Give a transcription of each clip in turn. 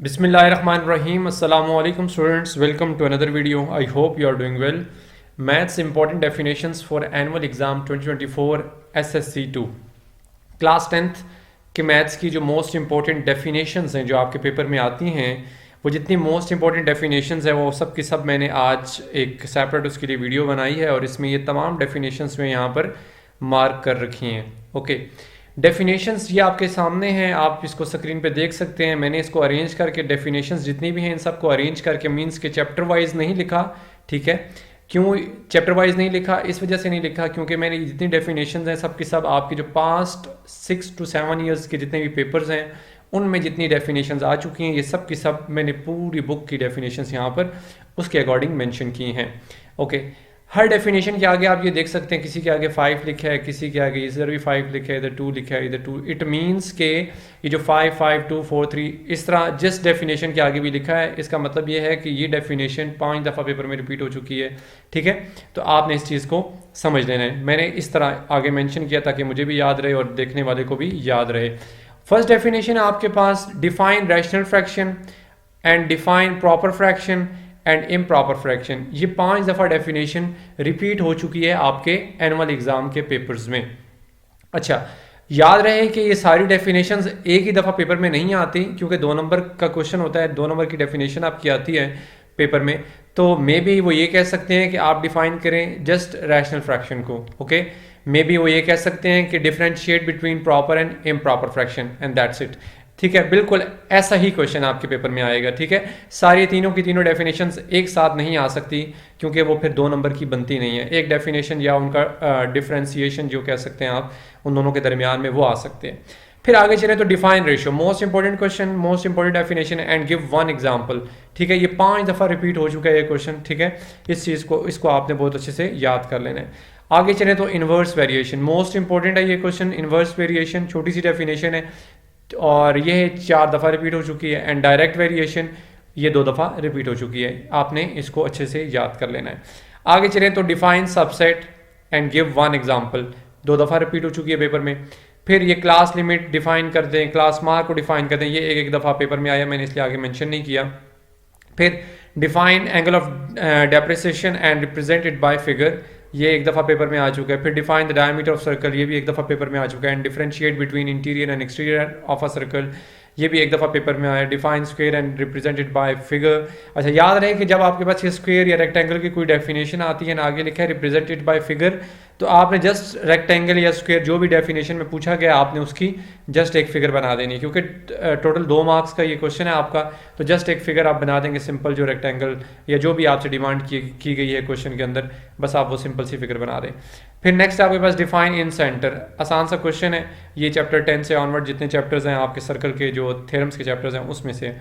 Bismillahirrahmanirrahim. Assalamu alaikum students. Welcome to another video. I hope you are doing well. Maths important definitions for annual exam 2024 SSC2 class 10th के maths की जो most important definitions हैं जो आपके paper में आती हैं, वो जितनी मोस्ट इंपॉर्टेंट डेफिनेशंस हैं वो सब की सब मैंने आज एक सेपरेट उसके लिए वीडियो बनाई है और इसमें ये तमाम डेफिनेशंस में यहाँ पर मार्क कर रखी हैं। ओके, डेफिनेशंस ये आपके सामने हैं, आप इसको स्क्रीन पे देख सकते हैं। मैंने इसको अरेंज करके डेफिनेशंस जितनी भी हैं इन सबको अरेंज करके मींस के चैप्टर वाइज नहीं लिखा, ठीक है। क्यों चैप्टर वाइज नहीं लिखा? इस वजह से नहीं लिखा क्योंकि मैंने जितनी डेफिनेशंस हैं सब की सब आपकी जो पास्ट 6 to 7 ईयर्स के जितने भी पेपर्स हैं उनमें जितनी डेफिनेशंस आ चुकी हैं ये सब की सब मैंने पूरी बुक की डेफिनेशंस यहाँ पर उसके अकॉर्डिंग मेंशन की हैं। ओके, हर डेफिनेशन के आगे आप ये देख सकते हैं, किसी के आगे 5 लिखा है, किसी के आगे इधर भी 5 लिखा है, इधर 2 लिखा है, इधर 2। इट मीन्स के ये जो 5 5 2 4 3 इस तरह जिस डेफिनेशन के आगे भी लिखा है इसका मतलब ये है कि ये डेफिनेशन 5 दफ़ा पेपर में रिपीट हो चुकी है, ठीक है। तो आपने इस चीज़ को समझ लेना है। मैंने इस तरह आगे मेंशन किया ताकि मुझे भी याद रहे और देखने वाले को भी याद रहे। फर्स्ट डेफिनेशन है आपके पास, define rational fraction and define proper fraction and improper fraction. ये 5 दफ़ा डेफिनेशन रिपीट हो चुकी है आपके एनुअल एग्जाम के पेपर्स में। अच्छा, याद रहे कि ये सारी डेफिनेशंस एक ही दफ़ा पेपर में नहीं आती क्योंकि 2 नंबर का क्वेश्चन होता है, 2 नंबर की डेफिनेशन आपकी आती है पेपर में। तो मे बी वो ये कह सकते हैं कि आप डिफाइन करें जस्ट रैशनल फ्रैक्शन को। ओके, मे बी वो ये कह सकते हैं कि differentiate between proper and improper fraction and that's it, ठीक है। बिल्कुल ऐसा ही क्वेश्चन आपके पेपर में आएगा, ठीक है। सारी तीनों की तीनों डेफिनेशंस एक साथ नहीं आ सकती क्योंकि वो फिर 2 नंबर की बनती नहीं है। एक डेफिनेशन या उनका डिफरेंशिएशन जो कह सकते हैं आप उन दोनों के दरमियान में वो आ सकते हैं। फिर आगे चले तो define ratio, most important question, most important definition and give 1 example, ठीक है। ये 5 दफ़ा रिपीट हो चुका है ये क्वेश्चन, ठीक है। इस चीज़ को इसको आपने बहुत अच्छे से याद कर लेना है। आगे चले तो इनवर्स वेरिएशन, मोस्ट इंपॉर्टेंट है ये क्वेश्चन। इनवर्स वेरिएशन छोटी सी डेफिनेशन है और ये 4 दफ़ा रिपीट हो चुकी है। एंड डायरेक्ट वेरिएशन ये 2 दफ़ा रिपीट हो चुकी है, आपने इसको अच्छे से याद कर लेना है। आगे चले तो define subset and give 1 example, 2 दफ़ा रिपीट हो चुकी है पेपर में। फिर ये क्लास लिमिट डिफाइन कर दें, क्लास मार्क को डिफाइन कर दें, ये एक दफ़ा पेपर में आया, मैंने इसलिए आगे मेंशन नहीं किया। फिर define angle of depreciation and represented by figure, ये एक दफ़ा पेपर में आ चुका है। फिर define the diameter of circle, ये भी एक दफ़ा पेपर में आ चुका है। And differentiate between interior and exterior of a circle, ये भी एक दफ़ा पेपर में आया। Define square and represented by figure. अच्छा, याद रहे कि जब आपके पास ये स्क्वायर या रेक्टेंगल की कोई डेफिनेशन आती है ना, आगे लिखा है रिप्रेजेंटेड बाय फिगर, तो आपने जस्ट रेक्टेंगल या स्क्वायर जो भी डेफिनेशन में पूछा गया आपने उसकी जस्ट एक फिगर बना देनी है क्योंकि टोटल 2 मार्क्स का ये क्वेश्चन है आपका। तो जस्ट एक फिगर आप बना देंगे सिंपल, जो रेक्टेंगल या जो भी आपसे डिमांड की गई है क्वेश्चन के अंदर, बस आप वो सिंपल सी फिगर बना दें। फिर नेक्स्ट आपके पास डिफाइन इन सेंटर, आसान सा क्वेश्चन है ये, चैप्टर 10 से ऑनवर्ड जितने चैप्टर्स हैं आपके सर्कल के जो थ्योरम्स के चैप्टर्स हैं उसमें से।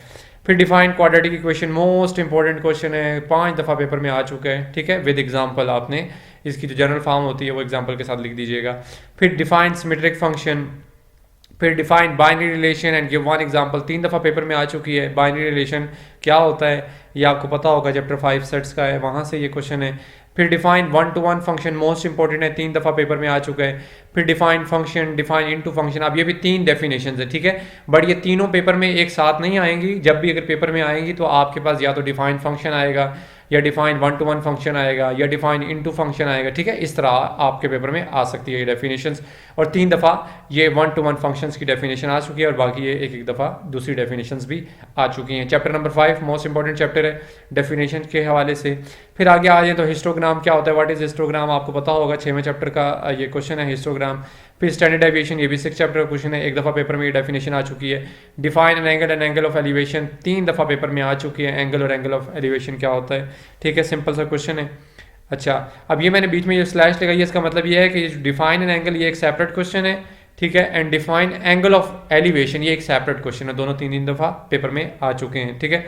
फिर define quadratic equation, most important question है, 5 दफ़ा पेपर में आ चुका है, ठीक है। विद एग्जाम्पल आपने इसकी जो जनरल फॉर्म होती है वो एग्जाम्पल के साथ लिख दीजिएगा। फिर डिफाइन सिमेट्रिक फंक्शन, फिर define binary relation and give 1 example, 3 दफ़ा पेपर में आ चुकी है। बाइनरी रिलेशन क्या होता है ये आपको पता होगा, चैप्टर 5 सेट्स का है, वहाँ से ये क्वेश्चन है। फिर define 1 to 1 function, most important है, 3 दफ़ा पेपर में आ चुका है। फिर define function, define into function, अब ये भी 3 डेफिनेशन है, ठीक है। बट ये तीनों पेपर में एक साथ नहीं आएंगी, जब भी अगर पेपर में आएंगी तो आपके पास या तो डिफाइन फंक्शन आएगा या डिफाइन 1 to 1 फंक्शन आएगा या डिफाइन इनटू फंक्शन आएगा, ठीक है। इस तरह आपके पेपर में आ सकती है ये डेफिनेशंस। और 3 दफ़ा ये 1 to 1 फंक्शंस की डेफिनेशन आ चुकी है और बाकी ये एक दफ़ा दूसरी डेफिनेशंस भी आ चुकी हैं। Chapter number 5 most important chapter है डेफिनेशन के हवाले से। फिर आगे आ जाए तो हिस्टोग्राम क्या होता है, व्हाट इज हिस्टोग्राम, आपको पता होगा, 6वें चैप्टर का ये क्वेश्चन है हिस्टोग्राम। फिर स्टैंडर्ड डेविएशन, ये भी 6 चैप्टर का क्वेश्चन है, एक दफ़ा पेपर में ये डेफिनेशन आ चुकी है। Define an angle of elevation, 3 दफ़ा पेपर में आ चुकी है, एंगल और एंगल ऑफ एलिवेशन क्या होता है, ठीक है। सिंपल सा क्वेश्चन है। अच्छा, अब ये मैंने बीच में जो स्लैश लगाई है इसका मतलब ये है कि डिफाइन एन एंगल ये एक सेपरेट क्वेश्चन है, ठीक है। And define angle of elevation ये एक सेपरेट क्वेश्चन है, दोनों 3 दफ़ा पेपर में आ चुके हैं, ठीक है।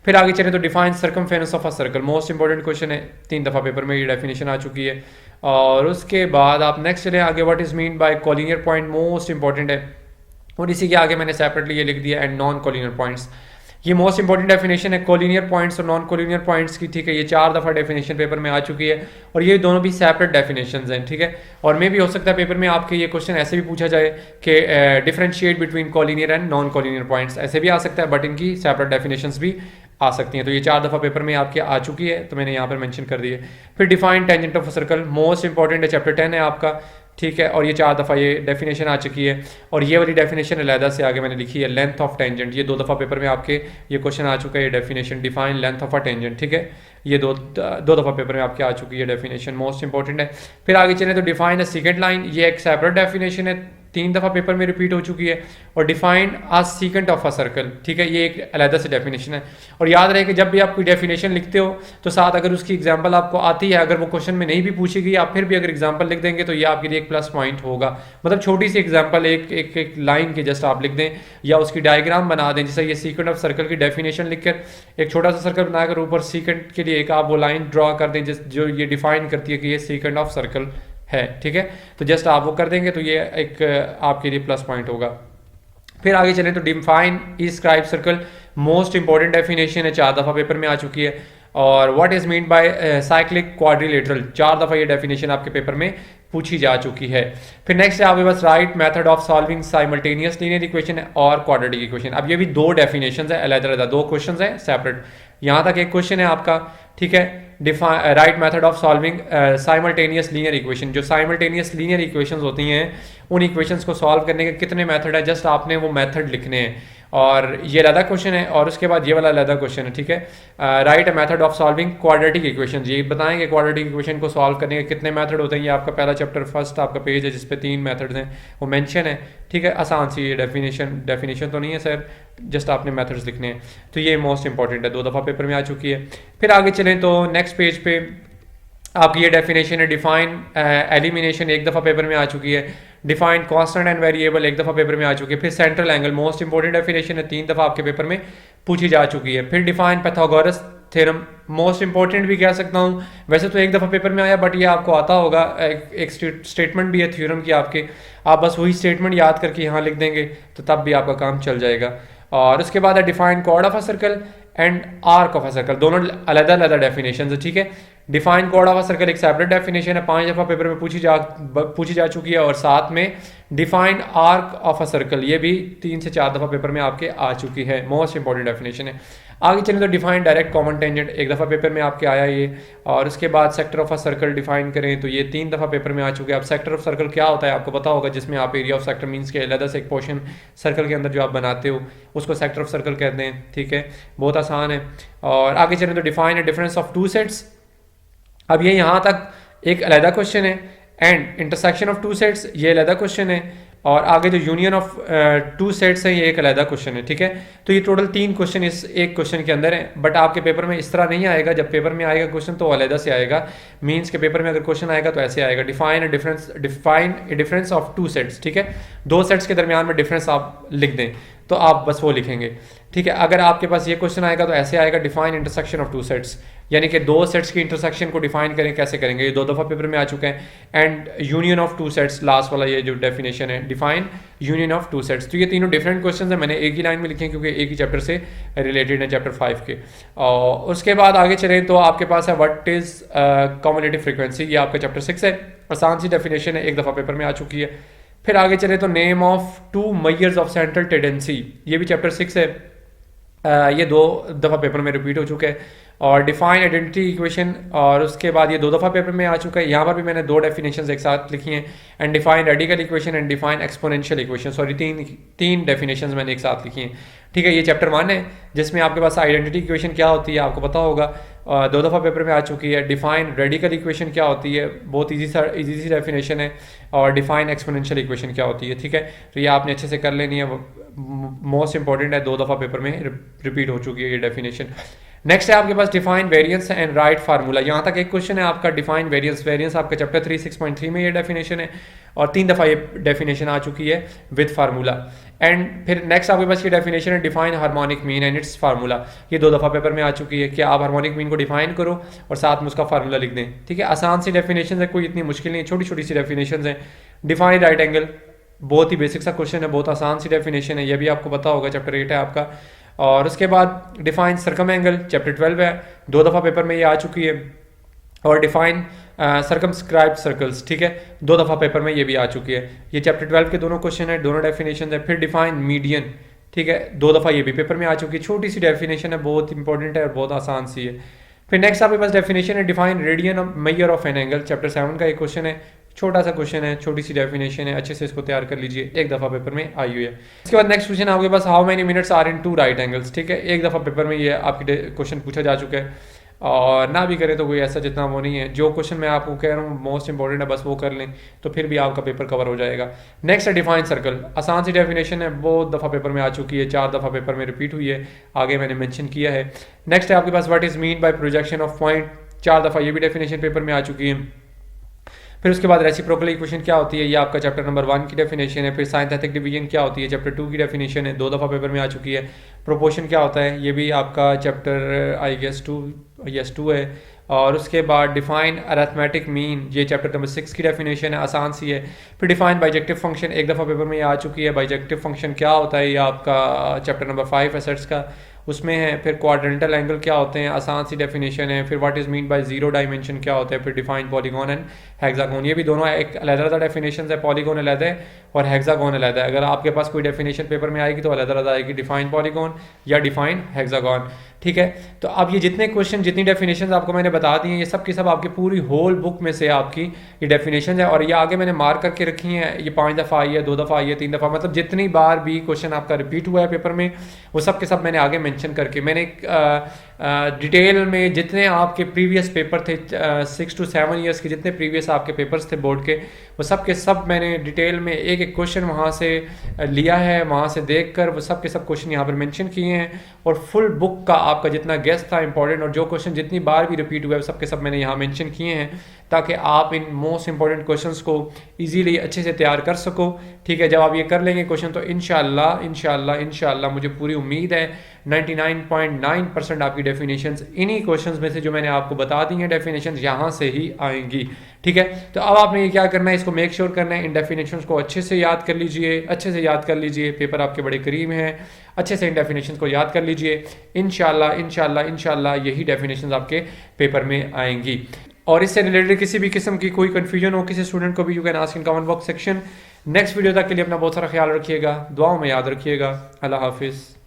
फिर आगे चले तो define circumference of a circle, most important question है, 3 दफ़ा पेपर में ये डेफिनेशन आ चुकी है। और उसके बाद आप नेक्स्ट चले आगे, what is mean by collinear point, most important है। और इसी के आगे मैंने सेपरेटली ये लिख दिया एंड नॉन कॉलिनियर पॉइंट्स। ये मोस्ट इंपॉर्टेंट डेफिनेशन है कोलिनियर पॉइंट्स और नॉन कोलिनियर पॉइंट्स की, ठीक है। ये 4 दफ़ा डेफिनेशन पेपर में आ चुकी है और ये दोनों भी सेपरेट डेफिनेशंस हैं, ठीक है। और मे भी हो सकता है पेपर में आपके ये क्वेश्चन ऐसे भी पूछा जाए कि differentiate between collinear and non collinear points, ऐसे भी आ सकता है, बट इनकी सेपरेट डेफिनेशंस भी आ सकती हैं। तो ये 4 दफ़ा पेपर में आपके आ चुकी है, तो मैंने यहाँ पर मेंशन कर दी है। फिर define tangent of a circle, most important है, चैप्टर 10 है आपका, ठीक है। और ये 4 दफ़ा ये डेफिनेशन आ चुकी है। और ये वाली डेफिनेशन अलहदा से आगे मैंने लिखी है, लेंथ ऑफ टेंजेंट, ये 2 दफ़ा पेपर में आपके ये क्वेश्चन आ चुका है, ये definition define length of a tangent, ठीक है। ये दो दफ़ा पेपर में आपके आ चुकी है डेफिनेशन, मोस्ट इंपॉर्टेंट है। फिर आगे चले तो डिफाइन अ सीकेंट लाइन, ये एक सेपरेट डेफिनेशन है, 3 दफ़ा पेपर में रिपीट हो चुकी है। और define a secant of a circle, ठीक है, ये एक अलहदा से डेफिनेशन है। और याद रहे कि जब भी आप कोई डेफिनेशन लिखते हो तो साथ अगर उसकी एग्जांपल आपको आती है, अगर वो क्वेश्चन में नहीं भी पूछेगी, आप फिर भी अगर एग्जांपल लिख देंगे तो ये आपके लिए एक प्लस पॉइंट होगा। मतलब छोटी सी एग्जांपल एक लाइन की जस्ट आप लिख दें या उसकी डायग्राम बना दें, जैसे ये सीकेंट ऑफ सर्कल की डेफिनेशन लिखकर एक छोटा सा सर्कल बनाकर ऊपर सीकेंट के लिए एक आप वो लाइन ड्रॉ कर दें जो ये डिफाइन करती है कि ये सीकेंट ऑफ सर्कल है, ठीक है। तो जस्ट आप वो कर देंगे तो ये एक आपके लिए प्लस पॉइंट होगा। फिर आगे चलें तो define scribe circle, most important definition है, 4 दफ़ा पेपर में आ चुकी है। और what is mean by cyclic quadrilateral, 4 दफ़ा ये डेफिनेशन आपके पेपर में पूछी जा चुकी है। फिर नेक्स्ट है आपके पास write method of solving simultaneous linear equation और क्वाड्रेटिक इक्वेशन। अब ये भी 2 डेफिनेशन है अलग-अलग, 2 क्वेश्चन है सेपरेट। यहाँ तक एक क्वेश्चन है आपका, ठीक है, right method of solving simultaneous linear equation. जो साइमल्टेनियस लीनियर इक्वेशंस होती हैं उन इक्वेशंस को सॉल्व करने के कितने मेथड है, जस्ट आपने वो मेथड लिखने हैं। और ये अलग क्वेश्चन है और उसके बाद ये वाला अलग क्वेश्चन है, ठीक है। Right a method of solving quadratic equation, ये बताएंगे क्वाड्रेटिक इक्वेशन को सॉल्व करने के कितने मेथड होते हैं। ये आपका पहला चैप्टर फर्स्ट आपका पेज है जिसपे 3 मेथड्स हैं वो मेंशन है, ठीक है। आसान सी ये डेफिनेशन तो नहीं है सर, जस्ट आपने मेथड्स लिखने हैं। तो ये मोस्ट इंपॉर्टेंट है, 2 दफ़ा पेपर में आ चुकी है। फिर आगे चलें तो नेक्स्ट पेज पे आपकी ये डेफिनेशन है डिफाइन एलिमिनेशन, 1 दफ़ा पेपर में आ चुकी है। डिफाइन कांस्टेंट एंड वेरिएबल, 1 दफ़ा पेपर में आ चुकी है। फिर central angle, most important definition है, 3 दफ़ा आपके पेपर में पूछी जा चुकी है। फिर define Pythagoras theorem, most important भी कह सकता हूँ, वैसे तो 1 दफ़ा पेपर में आया बट ये आपको आता होगा, एक स्टेटमेंट भी है थ्योरम की आपके, आप बस वही स्टेटमेंट याद करके यहाँ लिख देंगे तो तब भी आपका काम चल जाएगा। और उसके बाद है define chord of a circle and arc of a circle, दोनों अलग-अलग डेफिनेशन है, ठीक है। Define chord of a circle एक सेपरेट डेफिनेशन है, 5 दफ़ा पेपर में पूछी जा चुकी है। और साथ में define arc of a circle, ये भी 3 से 4 दफ़ा पेपर में आपके आ चुकी है, मोस्ट इंपॉर्टेंट डेफिनेशन है। आगे चलें तो डिफाइन डायरेक्ट कॉमन टेंजेंट, 1 दफ़ा पेपर में आपके आया ये। और उसके बाद sector of a circle define करें तो ये 3 दफ़ा पेपर में आ चुके हैं। अब सेक्टर ऑफ सर्कल क्या होता है आपको पता होगा, जिसमें आप एरिया ऑफ सेक्टर मीन्स के अलग से एक पोर्शन सर्कल के अंदर जो आप बनाते हो उसको सेक्टर ऑफ सर्कल कहते हैं, ठीक है, बहुत आसान है। और आगे चलें तो डिफाइन है डिफरेंस ऑफ 2 सेट्स, अब ये यहाँ तक एक अलग क्वेश्चन है। एंड इंटरसेक्शन ऑफ 2 सेट्स, ये अलग क्वेश्चन है। और आगे जो यूनियन ऑफ 2 सेट्स है ये एक अलग क्वेश्चन है, ठीक है। तो ये टोटल 3 क्वेश्चन इस एक क्वेश्चन के अंदर है, बट आपके पेपर में इस तरह नहीं आएगा। जब पेपर में आएगा क्वेश्चन तो अलग से आएगा, मीन्स के पेपर में अगर क्वेश्चन आएगा तो ऐसे आएगा, डिफाइन डिफरेंस ऑफ 2 सेट्स, ठीक है। 2 सेट्स के दरमियान में डिफरेंस आप लिख दें तो आप बस वो लिखेंगे, ठीक है। अगर आपके पास ये क्वेश्चन आएगा तो ऐसे आएगा, डिफाइन इंटरसेक्शन ऑफ 2 सेट्स, यानी कि 2 सेट्स की इंटरसेक्शन को डिफाइन करें, कैसे करेंगे, ये 2 दफ़ा पेपर में आ चुके हैं। And union of 2 sets, last वाला ये जो डेफिनेशन है, डिफाइन यूनियन ऑफ 2 सेट्स। तो ये तीनों डिफरेंट क्वेश्चन है, मैंने एक ही लाइन में लिखे हैं क्योंकि एक ही चैप्टर से रिलेटेड है, चैप्टर 5 के। और उसके बाद आगे चलें तो आपके पास है व्हाट इज कम्युलेटिव फ्रीक्वेंसी, ये आपका चैप्टर 6 है, आसान सी डेफिनेशन है, 1 दफ़ा पेपर में आ चुकी है। फिर आगे चले तो name of 2 measures of central tendency, ये भी चैप्टर 6 है, ये 2 दफ़ा पेपर में रिपीट हो चुका है। और डिफाइन आइडेंटिटी इक्वेशन, और उसके बाद ये 2 दफ़ा पेपर में आ चुका है, यहाँ पर भी मैंने 2 डेफिनेशंस एक साथ लिखी हैं। And define radical equation and define exponential equation, sorry 3 definitions मैंने एक साथ लिखी हैं, ठीक है। ये चैप्टर 1 है जिसमें आपके पास आइडेंटिटी इक्वेशन क्या होती है आपको पता होगा, 2 दफ़ा पेपर में आ चुकी है। डिफाइन रेडिकल इक्वेशन क्या होती है, बहुत ईजी सी डेफिनेशन है। और डिफाइन एक्सपोनेंशियल इक्वेशन क्या होती है, ठीक है। तो ये आपने अच्छे से कर लेनी है, मोस्ट इंपॉर्टेंट है, 2 दफ़ा पेपर में रिपीट हो चुकी है ये डेफिनेशन। नेक्स्ट है आपके पास define variance and write formula, यहाँ तक एक क्वेश्चन है आपका, डिफाइन वेरिएंस आपका चैप्टर 3 6.3 में ये डेफिनेशन है और 3 दफ़ा ये डेफिनेशन आ चुकी है विद फार्मूला। एंड फिर नेक्स्ट आपके पास ये डेफिनेशन है define harmonic mean and it's formula, ये 2 दफ़ा पेपर में आ चुकी है कि आप हार्मोनिक मीन को डिफाइन करो और साथ में उसका फार्मूला लिख दें, ठीक है। आसान सी डेफिनेशन है, कोई इतनी मुश्किल नहीं, छोटी छोटी सी डेफिनेशन है। डिफाइन राइट एंगल, बहुत ही बेसिक सा क्वेश्चन है, बहुत आसान सी डेफिनेशन है, ये भी आपको पता होगा, चैप्टर 8 है आपका। और उसके बाद डिफाइन सर्कम एंगल चैप्टर 12 है, 2 दफ़ा पेपर में ये आ चुकी है। और डिफाइन सर्कमस्क्राइब सर्कल्स, ठीक है, 2 दफ़ा पेपर में ये भी आ चुकी है। ये चैप्टर 12 के दोनों क्वेश्चन है, दोनों डेफिनेशन है। फिर डिफाइन मीडियन, ठीक है, 2 दफ़ा ये भी पेपर में आ चुकी है। छोटी सी डेफिनेशन है, बहुत इंपॉर्टेंट है और बहुत आसान सी है। फिर नेक्स्ट आपके पास डेफिनेशन है define radian measure of an angle, chapter 7 का एक क्वेश्चन है, छोटा सा क्वेश्चन है, छोटी सी डेफिनेशन है, अच्छे से इसको तैयार कर लीजिए, 1 दफ़ा पेपर में आई हुई है। इसके बाद नेक्स्ट क्वेश्चन आपके पास how many minutes are in 2 right angles, ठीक है, 1 दफ़ा पेपर में ये आपकी क्वेश्चन पूछा जा चुका है। और ना भी करें तो कोई ऐसा जितना वो नहीं है, जो क्वेश्चन मैं आपको कह रहा हूँ मोस्ट इंपॉर्टेंट है, बस वो कर लें तो फिर भी आपका पेपर कवर हो जाएगा। नेक्स्ट है डिफाइन सर्कल, आसान सी डेफिनेशन है, बहुत दफ़ा पेपर में आ चुकी है, 4 दफ़ा पेपर में रिपीट हुई है, आगे मैंने मेंशन किया है। नेक्स्ट है आपके पास what is mean by projection of point, 4 दफ़ा ये भी डेफिनेशन पेपर में आ चुकी है। फिर उसके बाद रेसिप्रोकल इक्वेशन क्या होती है, ये आपका चैप्टर नंबर 1 की डेफिनेशन है। फिर साइंथेटिक डिवीजन क्या होती है, चैप्टर 2 की डेफिनेशन है, 2 दफ़ा पेपर में आ चुकी है। प्रोपोर्शन क्या होता है, ये भी आपका चैप्टर आई गेस 2 है। और उसके बाद डिफाइन अरिथमेटिक मीन, ये चैप्टर नंबर 6 की डेफिनेशन है, आसान सी है। फिर डिफाइन बाइजेक्टिव फंक्शन, 1 दफ़ा पेपर में ये आ चुकी है। बाइजेक्टिव फंक्शन क्या होता है, ये आपका चैप्टर नंबर 5 एसेट्स का उसमें है। फिर क्वाड्रेंटल एंगल क्या होते हैं, आसान सी डेफिनेशन है। फिर what is mean by zero dimension क्या होता है। फिर डिफाइन पॉलीगॉन एंड हेक्सागोन, ये भी दोनों एक अलग-अलग डेफिनेशन है, पॉलीगॉन अलग है और हेक्सागोन अलग है। अगर आपके पास कोई डेफिनेशन पेपर में आएगी तो अलग-अलग आएगी, डिफाइन पॉलीगॉन या डिफाइन हेक्सागोन, ठीक है। तो अब ये जितने क्वेश्चन जितनी डेफिनेशन आपको मैंने बता दी हैं, ये सब की सब आपकी पूरी होल बुक में से आपकी ये डेफिनेशन है। और ये आगे मैंने मार्क करके रखी हैं, ये 5 दफ़ा आई है, 2 दफ़ा आई है, 3 दफ़ा, मतलब जितनी बार भी क्वेश्चन आपका रिपीट हुआ है पेपर में वो सब के सब मैंने आगे मेंशन करके मैंने डिटेल में जितने आपके प्रीवियस पेपर थे 6 to 7 ईयर्स के जितने प्रीवियस आपके पेपर्स थे बोर्ड के, वो सब के सब मैंने डिटेल में एक एक क्वेश्चन वहाँ से लिया है, वहाँ से देखकर वो सब के सब क्वेश्चन यहाँ पर मेंशन किए हैं। और फुल बुक का आपका जितना गेस्ट था इंपॉर्टेंट और जो क्वेश्चन जितनी बार भी रिपीट हुआ है सब के सब मैंने यहाँ मेंशन किए हैं, ताकि आप इन मोस्ट इंपॉर्टेंट क्वेश्चंस को इजीली अच्छे से तैयार कर सको, ठीक है। जब आप ये कर लेंगे क्वेश्चन तो इंशाल्लाह मुझे पूरी उम्मीद है 99.9% आपकी डेफिनेशंस इन्हीं क्वेश्चंस में से जो मैंने आपको बता दी हैं डेफिनेशंस यहाँ से ही आएंगी, ठीक है। तो अब आपने ये क्या करना है, इसको मेक श्योर करना है, इन डेफिनेशंस को अच्छे से याद कर लीजिए, अच्छे से याद कर लीजिए, पेपर आपके बड़े करीब हैं, अच्छे से इन डेफिनेशंस को याद कर लीजिए। इंशाल्लाह यही डेफिनेशंस आपके पेपर में आएंगी। और इससे रिलेटेड किसी भी किस्म की कोई कन्फ्यूजन हो किसी स्टूडेंट को भी, you can ask in comment box section. Next video तक के लिए अपना बहुत सारा ख्याल रखिएगा, दुआओं में याद रखिएगा। अल्लाह हाफिज़।